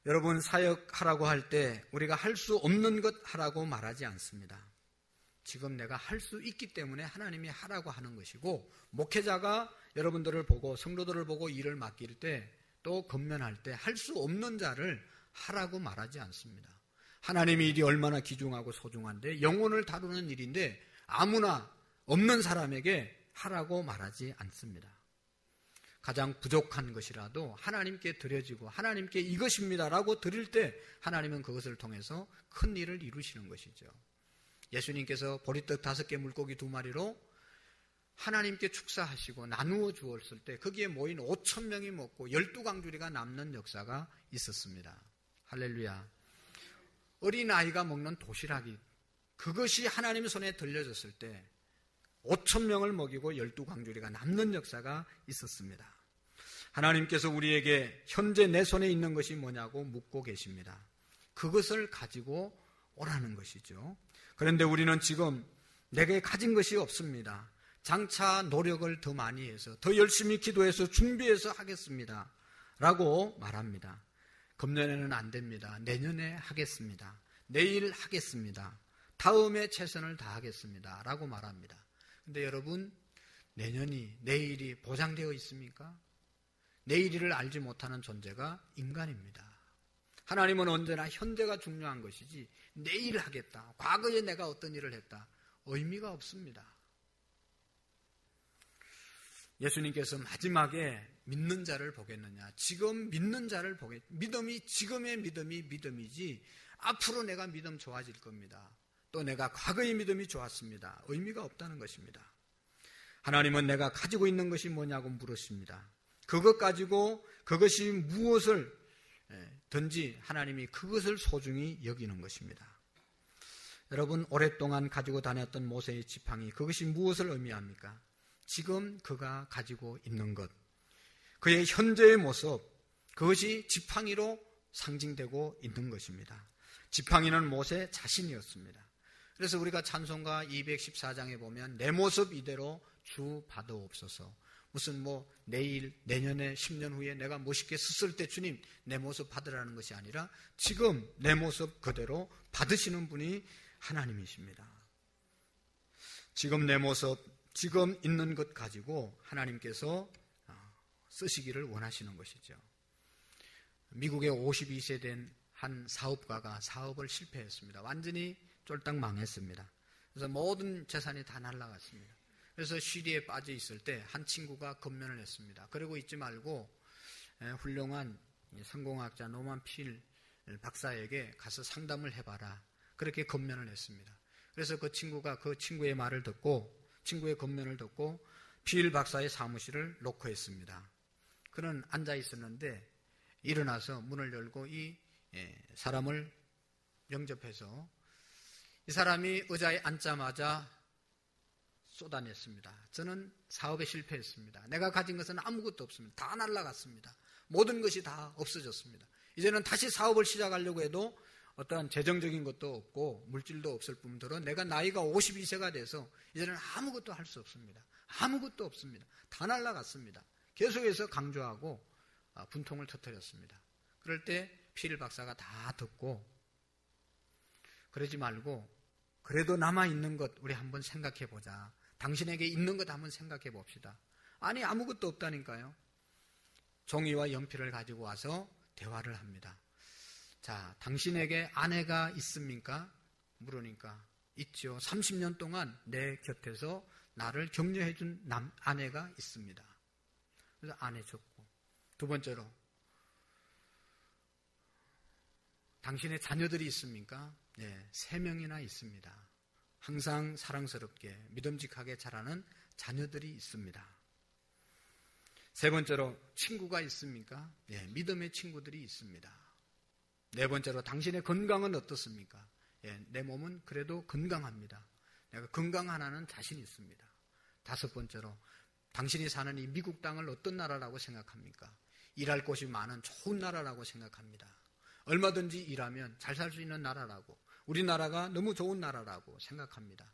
여러분, 사역하라고 할 때 우리가 할 수 없는 것 하라고 말하지 않습니다. 지금 내가 할 수 있기 때문에 하나님이 하라고 하는 것이고, 목회자가 여러분들을 보고 성도들을 보고 일을 맡길 때 또 건면할 때 할 수 없는 자를 하라고 말하지 않습니다. 하나님의 일이 얼마나 귀중하고 소중한데, 영혼을 다루는 일인데 아무나 없는 사람에게 하라고 말하지 않습니다. 가장 부족한 것이라도 하나님께 드려지고 하나님께 이것입니다라고 드릴 때 하나님은 그것을 통해서 큰 일을 이루시는 것이죠. 예수님께서 보리떡 5개 물고기 2마리로 하나님께 축사하시고 나누어 주었을 때 거기에 모인 5,000명이 먹고 12강주리가 남는 역사가 있었습니다. 할렐루야. 어린아이가 먹는 도시락이, 그것이 하나님의 손에 들려졌을 때 5,000명을 먹이고 12강주리가 남는 역사가 있었습니다. 하나님께서 우리에게 현재 내 손에 있는 것이 뭐냐고 묻고 계십니다. 그것을 가지고 오라는 것이죠. 그런데 우리는 지금 내게 가진 것이 없습니다. 장차 노력을 더 많이 해서 더 열심히 기도해서 준비해서 하겠습니다 라고 말합니다. 금년에는 안 됩니다. 내년에 하겠습니다. 내일 하겠습니다. 다음에 최선을 다하겠습니다 라고 말합니다. 근데 여러분, 내년이, 내일이 보장되어 있습니까? 내일을 알지 못하는 존재가 인간입니다. 하나님은 언제나 현재가 중요한 것이지 내일 하겠다, 과거에 내가 어떤 일을 했다, 의미가 없습니다. 예수님께서 마지막에 믿는 자를 보겠느냐, 지금 믿는 자를 보겠, 믿음이, 지금의 믿음이 믿음이지 앞으로 내가 믿음 좋아질 겁니다, 또 내가 과거의 믿음이 좋았습니다, 의미가 없다는 것입니다. 하나님은 내가 가지고 있는 것이 뭐냐고 물으십니다. 그것 가지고 그것이 무엇을 든지 하나님이 그것을 소중히 여기는 것입니다. 여러분, 오랫동안 가지고 다녔던 모세의 지팡이, 그것이 무엇을 의미합니까? 지금 그가 가지고 있는 것, 그의 현재의 모습, 그것이 지팡이로 상징되고 있는 것입니다. 지팡이는 모세 자신이었습니다. 그래서 우리가 찬송가 214장에 보면 내 모습 이대로 주 받아옵소서, 무슨 내일, 내년에, 10년 후에 내가 멋있게 섰을 때 주님 내 모습 받으라는 것이 아니라 지금 내 모습 그대로 받으시는 분이 하나님이십니다. 지금 내 모습, 지금 있는 것 가지고 하나님께서 쓰시기를 원하시는 것이죠. 미국에 52세 된 한 사업가가 사업을 실패했습니다. 완전히 쫄딱 망했습니다. 그래서 모든 재산이 다 날아갔습니다. 그래서 쉬리에 빠져 있을 때 한 친구가 건면을 했습니다. 그러고 있지 말고 훌륭한 성공학자 노만 필 박사에게 가서 상담을 해봐라, 그렇게 건면을 했습니다. 그래서 그 친구가 그 친구의 말을 듣고, 친구의 건면을 듣고 필 박사의 사무실을 노크했습니다. 그는 앉아 있었는데 일어나서 문을 열고 이 사람을 영접해서 이 사람이 의자에 앉자마자 쏟아냈습니다. 저는 사업에 실패했습니다. 내가 가진 것은 아무것도 없습니다. 다 날아갔습니다. 모든 것이 다 없어졌습니다. 이제는 다시 사업을 시작하려고 해도 어떠한 재정적인 것도 없고 물질도 없을 뿐더러 내가 나이가 52세가 돼서 이제는 아무것도 할 수 없습니다. 아무것도 없습니다. 다 날아갔습니다. 계속해서 강조하고 분통을 터뜨렸습니다. 그럴 때 필 박사가 다 듣고, 그러지 말고 그래도 남아있는 것 우리 한번 생각해 보자. 당신에게 있는 것 한번 생각해 봅시다. 아니, 아무것도 없다니까요. 종이와 연필을 가지고 와서 대화를 합니다. 자, 당신에게 아내가 있습니까? 물으니까 있죠. 30년 동안 내 곁에서 나를 격려해 준 아내가 있습니다. 그래서 아내 줬고, 두 번째로 당신의 자녀들이 있습니까? 네, 3명이나 있습니다. 항상 사랑스럽게 믿음직하게 자라는 자녀들이 있습니다. 세 번째로 친구가 있습니까? 네, 믿음의 친구들이 있습니다. 네 번째로 당신의 건강은 어떻습니까? 예, 내 몸은 그래도 건강합니다. 내가 건강하나는 자신 있습니다. 다섯 번째로 당신이 사는 이 미국 땅을 어떤 나라라고 생각합니까? 일할 곳이 많은 좋은 나라라고 생각합니다. 얼마든지 일하면 잘 살 수 있는 나라라고, 우리나라가 너무 좋은 나라라고 생각합니다.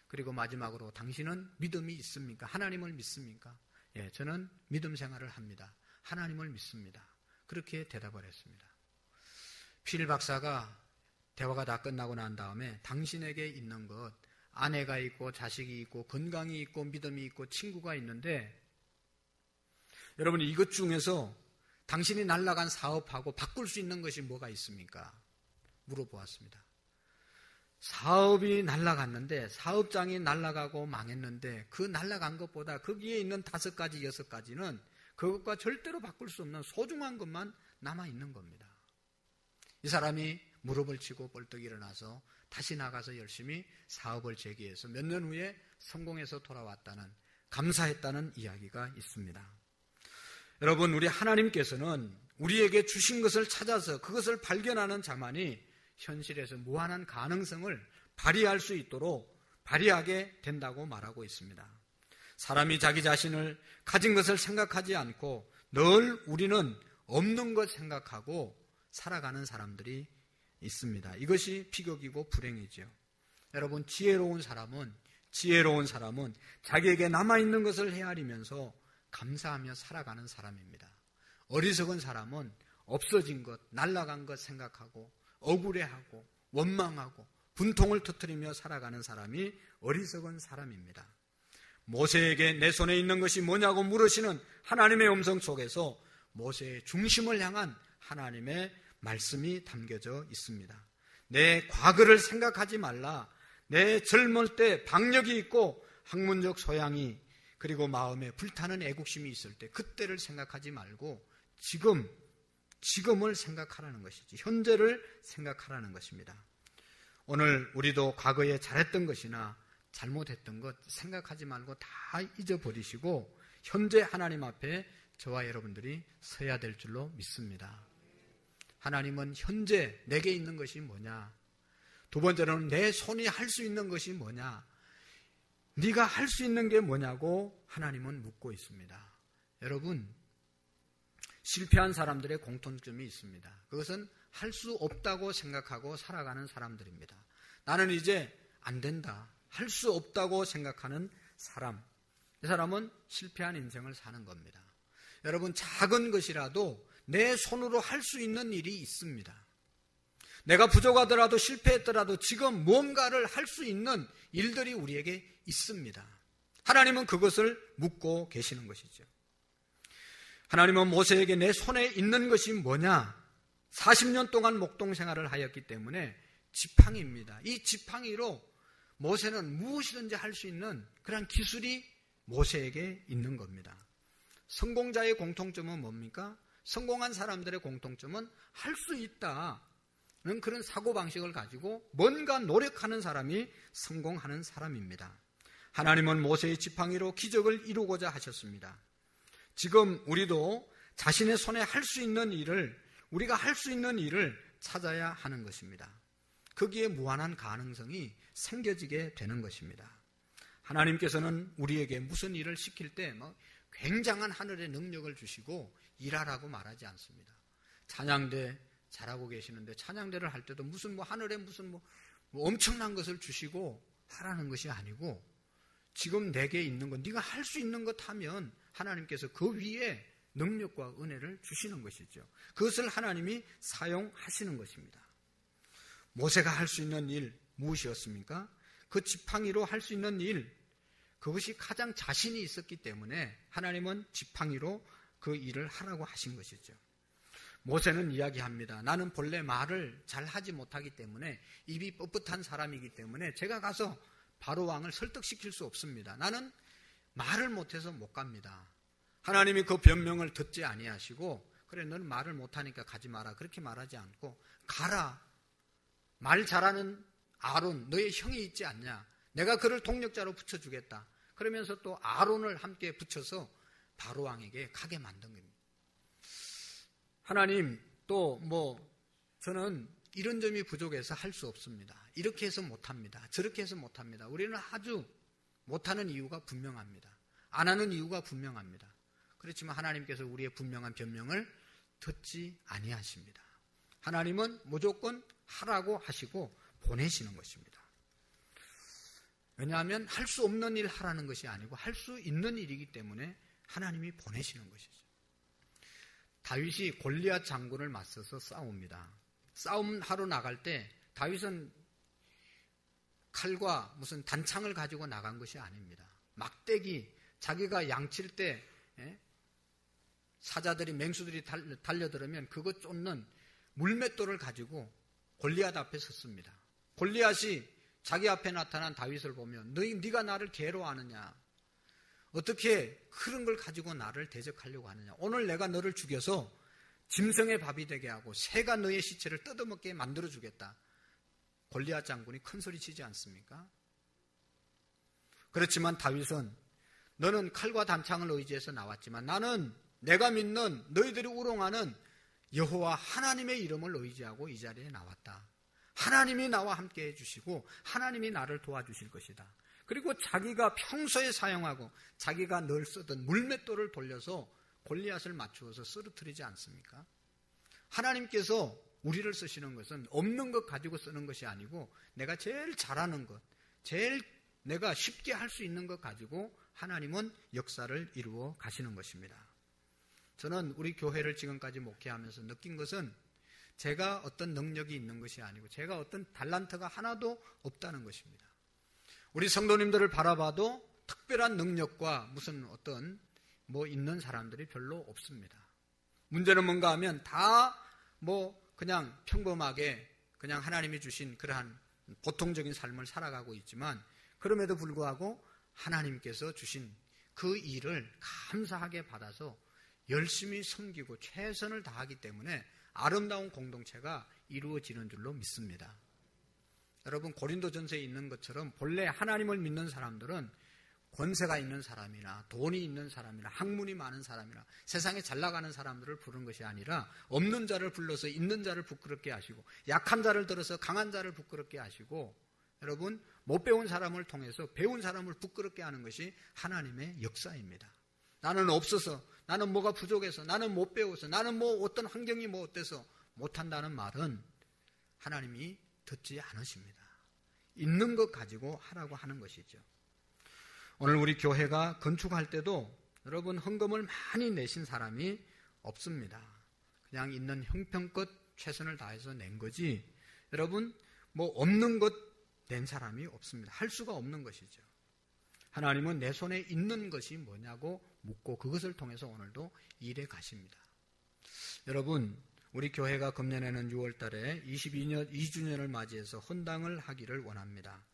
그리고 마지막으로 당신은 믿음이 있습니까? 하나님을 믿습니까? 예, 저는 믿음 생활을 합니다. 하나님을 믿습니다. 그렇게 대답을 했습니다. 필 박사가 대화가 다 끝나고 난 다음에 당신에게 있는 것, 아내가 있고 자식이 있고 건강이 있고 믿음이 있고 친구가 있는데, 여러분 이것 중에서 당신이 날아간 사업하고 바꿀 수 있는 것이 뭐가 있습니까? 물어보았습니다. 사업이 날아갔는데, 사업장이 날아가고 망했는데 그 날아간 것보다 거기에 있는 5가지, 6가지는 그것과 절대로 바꿀 수 없는 소중한 것만 남아있는 겁니다. 이 사람이 무릎을 치고 벌떡 일어나서 다시 나가서 열심히 사업을 재개해서 몇 년 후에 성공해서 돌아왔다는, 감사했다는 이야기가 있습니다. 여러분, 우리 하나님께서는 우리에게 주신 것을 찾아서 그것을 발견하는 자만이 현실에서 무한한 가능성을 발휘할 수 있도록 발휘하게 된다고 말하고 있습니다. 사람이 자기 자신을 가진 것을 생각하지 않고 늘 우리는 없는 것 생각하고 살아가는 사람들이 있습니다. 이것이 비극이고 불행이죠. 여러분, 지혜로운 사람은 자기에게 남아있는 것을 헤아리면서 감사하며 살아가는 사람입니다. 어리석은 사람은 없어진 것, 날아간 것 생각하고 억울해하고 원망하고 분통을 터뜨리며 살아가는 사람이 어리석은 사람입니다. 모세에게 내 손에 있는 것이 뭐냐고 물으시는 하나님의 음성 속에서 모세의 중심을 향한 하나님의 말씀이 담겨져 있습니다. 내 과거를 생각하지 말라. 내 젊을 때 박력이 있고 학문적 소양이, 그리고 마음에 불타는 애국심이 있을 때 그때를 생각하지 말고 지금을 생각하라는 것이지, 현재를 생각하라는 것입니다. 오늘 우리도 과거에 잘했던 것이나 잘못했던 것 생각하지 말고 다 잊어버리시고 현재 하나님 앞에 저와 여러분들이 서야 될 줄로 믿습니다. 하나님은 현재 내게 있는 것이 뭐냐? 두 번째로는 내 손이 할 수 있는 것이 뭐냐? 네가 할 수 있는 게 뭐냐고 하나님은 묻고 있습니다. 여러분, 실패한 사람들의 공통점이 있습니다. 그것은 할 수 없다고 생각하고 살아가는 사람들입니다. 나는 이제 안 된다, 할 수 없다고 생각하는 사람, 이 사람은 실패한 인생을 사는 겁니다. 여러분, 작은 것이라도 내 손으로 할 수 있는 일이 있습니다. 내가 부족하더라도 실패했더라도 지금 뭔가를 할 수 있는 일들이 우리에게 있습니다. 하나님은 그것을 묻고 계시는 것이죠. 하나님은 모세에게 내 손에 있는 것이 뭐냐? 40년 동안 목동 생활을 하였기 때문에 지팡이입니다. 이 지팡이로 모세는 무엇이든지 할 수 있는 그런 기술이 모세에게 있는 겁니다. 성공자의 공통점은 뭡니까? 성공한 사람들의 공통점은 할 수 있다는 그런 사고방식을 가지고 뭔가 노력하는 사람이 성공하는 사람입니다. 하나님은 모세의 지팡이로 기적을 이루고자 하셨습니다. 지금 우리도 자신의 손에 할 수 있는 일을, 우리가 할 수 있는 일을 찾아야 하는 것입니다. 거기에 무한한 가능성이 생겨지게 되는 것입니다. 하나님께서는 우리에게 무슨 일을 시킬 때 굉장한 하늘의 능력을 주시고 일하라고 말하지 않습니다. 찬양대 잘하고 계시는데 찬양대를 할 때도 무슨 하늘에 무슨 엄청난 것을 주시고 하라는 것이 아니고, 지금 내게 있는 것, 네가 할 수 있는 것 하면 하나님께서 그 위에 능력과 은혜를 주시는 것이죠. 그것을 하나님이 사용하시는 것입니다. 모세가 할 수 있는 일, 무엇이었습니까? 그 지팡이로 할 수 있는 일, 그것이 가장 자신이 있었기 때문에 하나님은 지팡이로 그 일을 하라고 하신 것이죠. 모세는 이야기합니다. 나는 본래 말을 잘 하지 못하기 때문에, 입이 뻣뻣한 사람이기 때문에 제가 가서 바로 왕을 설득시킬 수 없습니다. 나는 말을 못해서 못 갑니다. 하나님이 그 변명을 듣지 아니하시고, 그래 너는 말을 못하니까 가지 마라, 그렇게 말하지 않고, 가라, 말 잘하는 아론 너의 형이 있지 않냐, 내가 그를 동력자로 붙여주겠다. 그러면서 또 아론을 함께 붙여서 바로 왕에게 가게 만든 겁니다. 하나님, 또 저는 이런 점이 부족해서 할 수 없습니다. 이렇게 해서 못합니다. 저렇게 해서 못합니다. 우리는 아주 못하는 이유가 분명합니다. 안 하는 이유가 분명합니다. 그렇지만 하나님께서 우리의 분명한 변명을 듣지 아니하십니다. 하나님은 무조건 하라고 하시고 보내시는 것입니다. 왜냐하면 할 수 없는 일 하라는 것이 아니고 할 수 있는 일이기 때문에 하나님이 보내시는 것이죠. 다윗이 골리앗 장군을 맞서서 싸웁니다. 싸움하러 나갈 때 다윗은 칼과 무슨 단창을 가지고 나간 것이 아닙니다. 막대기, 자기가 양칠 때 사자들이, 맹수들이 달려들으면 그거 쫓는 물맷돌을 가지고 골리앗 앞에 섰습니다. 골리앗이 자기 앞에 나타난 다윗을 보면 네가 나를 괴로워하느냐, 어떻게 그런 걸 가지고 나를 대적하려고 하느냐, 오늘 내가 너를 죽여서 짐승의 밥이 되게 하고 새가 너의 시체를 뜯어먹게 만들어주겠다. 골리앗 장군이 큰 소리 치지 않습니까? 그렇지만 다윗은 너는 칼과 단창을 의지해서 나왔지만 나는 내가 믿는, 너희들이 우롱하는 여호와 하나님의 이름을 의지하고 이 자리에 나왔다. 하나님이 나와 함께 해주시고 하나님이 나를 도와주실 것이다. 그리고 자기가 평소에 사용하고 자기가 늘 쓰던 물맷돌을 돌려서 골리앗을 맞추어서 쓰러뜨리지 않습니까? 하나님께서 우리를 쓰시는 것은 없는 것 가지고 쓰는 것이 아니고 내가 제일 잘하는 것, 제일 내가 쉽게 할 수 있는 것 가지고 하나님은 역사를 이루어 가시는 것입니다. 저는 우리 교회를 지금까지 목회하면서 느낀 것은 제가 어떤 능력이 있는 것이 아니고 제가 어떤 달란트가 하나도 없다는 것입니다. 우리 성도님들을 바라봐도 특별한 능력과 무슨 어떤 있는 사람들이 별로 없습니다. 문제는 뭔가 하면 다 그냥 평범하게 그냥 하나님이 주신 그러한 보통적인 삶을 살아가고 있지만 그럼에도 불구하고 하나님께서 주신 그 일을 감사하게 받아서 열심히 섬기고 최선을 다하기 때문에 아름다운 공동체가 이루어지는 줄로 믿습니다. 여러분, 고린도전서에 있는 것처럼 본래 하나님을 믿는 사람들은 권세가 있는 사람이나 돈이 있는 사람이나 학문이 많은 사람이나 세상에 잘 나가는 사람들을 부르는 것이 아니라 없는 자를 불러서 있는 자를 부끄럽게 하시고 약한 자를 들어서 강한 자를 부끄럽게 하시고, 여러분, 못 배운 사람을 통해서 배운 사람을 부끄럽게 하는 것이 하나님의 역사입니다. 나는 없어서, 나는 뭐가 부족해서, 나는 못 배워서, 나는 어떤 환경이 어때서 못한다는 말은 하나님이 듣지 않으십니다. 있는 것 가지고 하라고 하는 것이죠. 오늘 우리 교회가 건축할 때도 여러분 헌금을 많이 내신 사람이 없습니다. 그냥 있는 형편껏 최선을 다해서 낸 거지, 여러분 없는 것 낸 사람이 없습니다. 할 수가 없는 것이죠. 하나님은 내 손에 있는 것이 뭐냐고 묻고 그것을 통해서 오늘도 일해 가십니다. 여러분, 우리 교회가 금년에는 6월 달에 22주년을 맞이해서 헌당을 하기를 원합니다.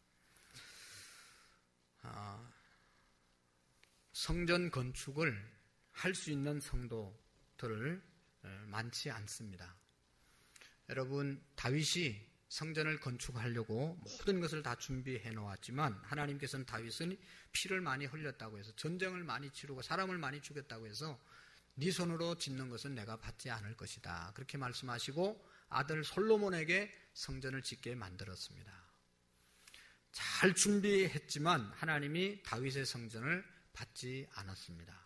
성전 건축을 할 수 있는 성도들 많지 않습니다. 여러분, 다윗이 성전을 건축하려고 모든 것을 다 준비해 놓았지만 하나님께서는 다윗은 피를 많이 흘렸다고 해서, 전쟁을 많이 치르고 사람을 많이 죽였다고 해서 네 손으로 짓는 것은 내가 받지 않을 것이다, 그렇게 말씀하시고 아들 솔로몬에게 성전을 짓게 만들었습니다. 잘 준비했지만 하나님이 다윗의 성전을 받지 않았습니다.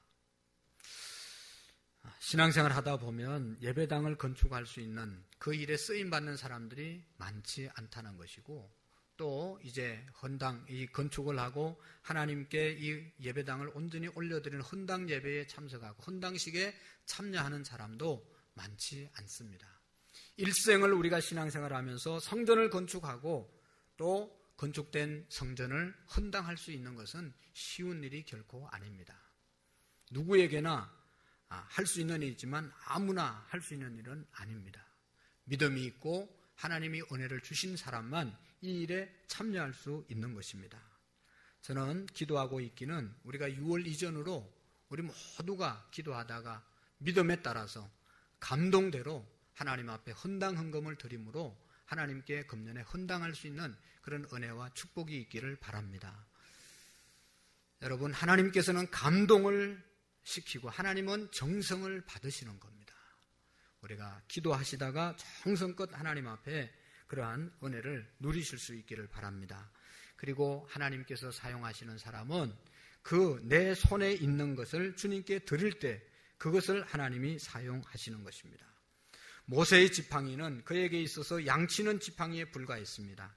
신앙생활 하다 보면 예배당을 건축할 수 있는 그 일에 쓰임받는 사람들이 많지 않다는 것이고, 또 이제 헌당, 이 건축을 하고 하나님께 이 예배당을 온전히 올려드리는 헌당 예배에 참석하고 헌당식에 참여하는 사람도 많지 않습니다. 일생을 우리가 신앙생활을 하면서 성전을 건축하고 또 건축된 성전을 헌당할 수 있는 것은 쉬운 일이 결코 아닙니다. 누구에게나 할 수 있는 일이지만 아무나 할 수 있는 일은 아닙니다. 믿음이 있고 하나님이 은혜를 주신 사람만 이 일에 참여할 수 있는 것입니다. 저는 기도하고 있기는 우리가 6월 이전으로 우리 모두가 기도하다가 믿음에 따라서 감동대로 하나님 앞에 헌당 헌금을 드림으로 하나님께 금년에 헌당할 수 있는 그런 은혜와 축복이 있기를 바랍니다. 여러분, 하나님께서는 감동을 시키고 하나님은 정성을 받으시는 겁니다. 우리가 기도하시다가 정성껏 하나님 앞에 그러한 은혜를 누리실 수 있기를 바랍니다. 그리고 하나님께서 사용하시는 사람은 그 내 손에 있는 것을 주님께 드릴 때 그것을 하나님이 사용하시는 것입니다. 모세의 지팡이는 그에게 있어서 양치는 지팡이에 불과했습니다.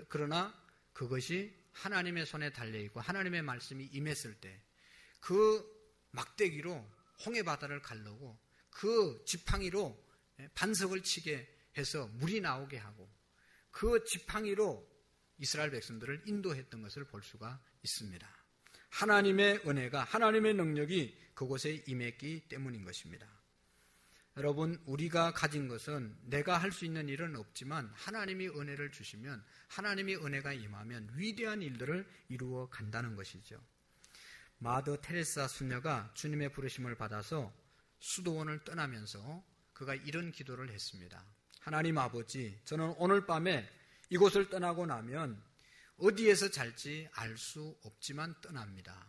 그러나 그것이 하나님의 손에 달려있고 하나님의 말씀이 임했을 때 그 막대기로 홍해 바다를 가르고 그 지팡이로 반석을 치게 해서 물이 나오게 하고 그 지팡이로 이스라엘 백성들을 인도했던 것을 볼 수가 있습니다. 하나님의 은혜가, 하나님의 능력이 그곳에 임했기 때문인 것입니다. 여러분, 우리가 가진 것은 내가 할 수 있는 일은 없지만 하나님이 은혜를 주시면, 하나님의 은혜가 임하면 위대한 일들을 이루어 간다는 것이죠. 마더 테레사 수녀가 주님의 부르심을 받아서 수도원을 떠나면서 그가 이런 기도를 했습니다. 하나님 아버지, 저는 오늘 밤에 이곳을 떠나고 나면 어디에서 잘지 알 수 없지만 떠납니다.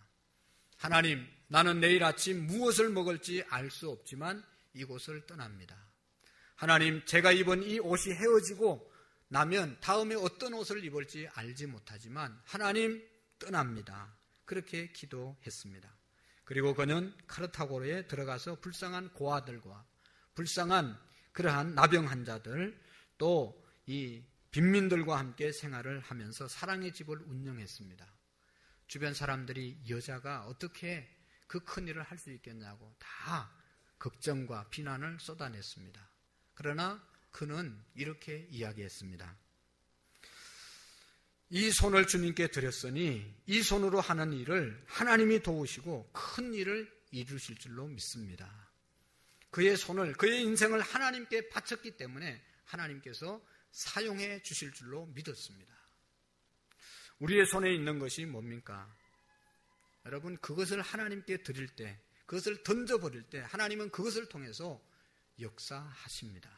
하나님, 나는 내일 아침 무엇을 먹을지 알 수 없지만 이곳을 떠납니다. 하나님, 제가 입은 이 옷이 헤어지고 나면 다음에 어떤 옷을 입을지 알지 못하지만 하나님, 떠납니다. 그렇게 기도했습니다. 그리고 그는 카르타고에 들어가서 불쌍한 고아들과 불쌍한 그러한 나병 환자들 또 이 빈민들과 함께 생활을 하면서 사랑의 집을 운영했습니다. 주변 사람들이 여자가 어떻게 그 큰 일을 할 수 있겠냐고 다 걱정과 비난을 쏟아냈습니다. 그러나 그는 이렇게 이야기했습니다. 이 손을 주님께 드렸으니 이 손으로 하는 일을 하나님이 도우시고 큰 일을 이루실 줄로 믿습니다. 그의 손을, 그의 인생을 하나님께 바쳤기 때문에 하나님께서 사용해 주실 줄로 믿었습니다. 우리의 손에 있는 것이 뭡니까? 여러분, 그것을 하나님께 드릴 때, 그것을 던져버릴 때 하나님은 그것을 통해서 역사하십니다.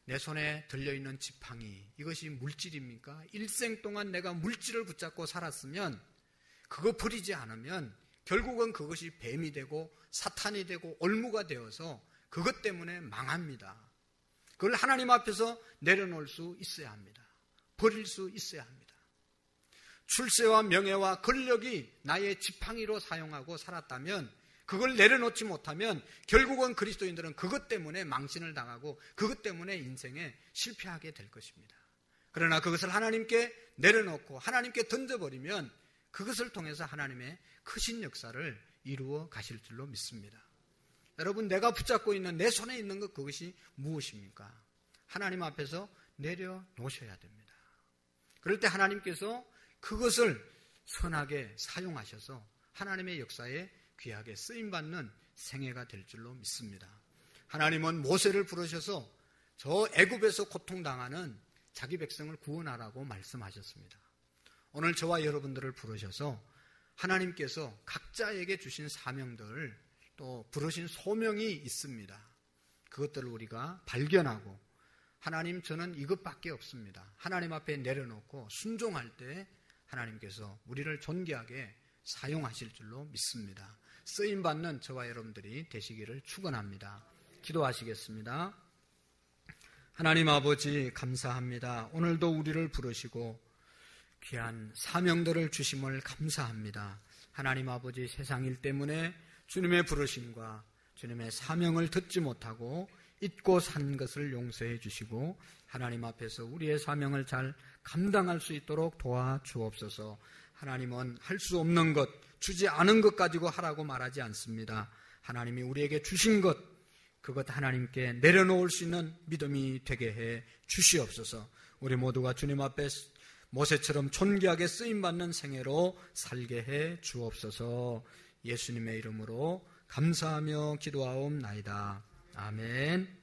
내 손에 들려있는 지팡이, 이것이 물질입니까? 일생 동안 내가 물질을 붙잡고 살았으면 그거 버리지 않으면 결국은 그것이 뱀이 되고 사탄이 되고 올무가 되어서 그것 때문에 망합니다. 그걸 하나님 앞에서 내려놓을 수 있어야 합니다. 버릴 수 있어야 합니다. 출세와 명예와 권력이 나의 지팡이로 사용하고 살았다면, 그걸 내려놓지 못하면 결국은 그리스도인들은 그것 때문에 망신을 당하고 그것 때문에 인생에 실패하게 될 것입니다. 그러나 그것을 하나님께 내려놓고 하나님께 던져버리면 그것을 통해서 하나님의 크신 역사를 이루어 가실 줄로 믿습니다. 여러분, 내가 붙잡고 있는 내 손에 있는 것, 그것이 무엇입니까? 하나님 앞에서 내려놓으셔야 됩니다. 그럴 때 하나님께서 그것을 선하게 사용하셔서 하나님의 역사에 귀하게 쓰임받는 생애가 될 줄로 믿습니다. 하나님은 모세를 부르셔서 저 애굽에서 고통당하는 자기 백성을 구원하라고 말씀하셨습니다. 오늘 저와 여러분들을 부르셔서 하나님께서 각자에게 주신 사명들, 또 부르신 소명이 있습니다. 그것들을 우리가 발견하고 하나님, 저는 이것밖에 없습니다. 하나님 앞에 내려놓고 순종할 때 하나님께서 우리를 존귀하게 사용하실 줄로 믿습니다. 쓰임받는 저와 여러분들이 되시기를 축원합니다. 기도하시겠습니다. 하나님 아버지, 감사합니다. 오늘도 우리를 부르시고 귀한 사명들을 주심을 감사합니다. 하나님 아버지, 세상 일 때문에 주님의 부르심과 주님의 사명을 듣지 못하고 잊고 산 것을 용서해 주시고 하나님 앞에서 우리의 사명을 잘 감당할 수 있도록 도와주옵소서. 하나님은 할 수 없는 것, 주지 않은 것 가지고 하라고 말하지 않습니다. 하나님이 우리에게 주신 것, 그것 하나님께 내려놓을 수 있는 믿음이 되게 해 주시옵소서. 우리 모두가 주님 앞에 모세처럼 존귀하게 쓰임받는 생애로 살게 해 주옵소서. 예수님의 이름으로 감사하며 기도하옵나이다. 아멘.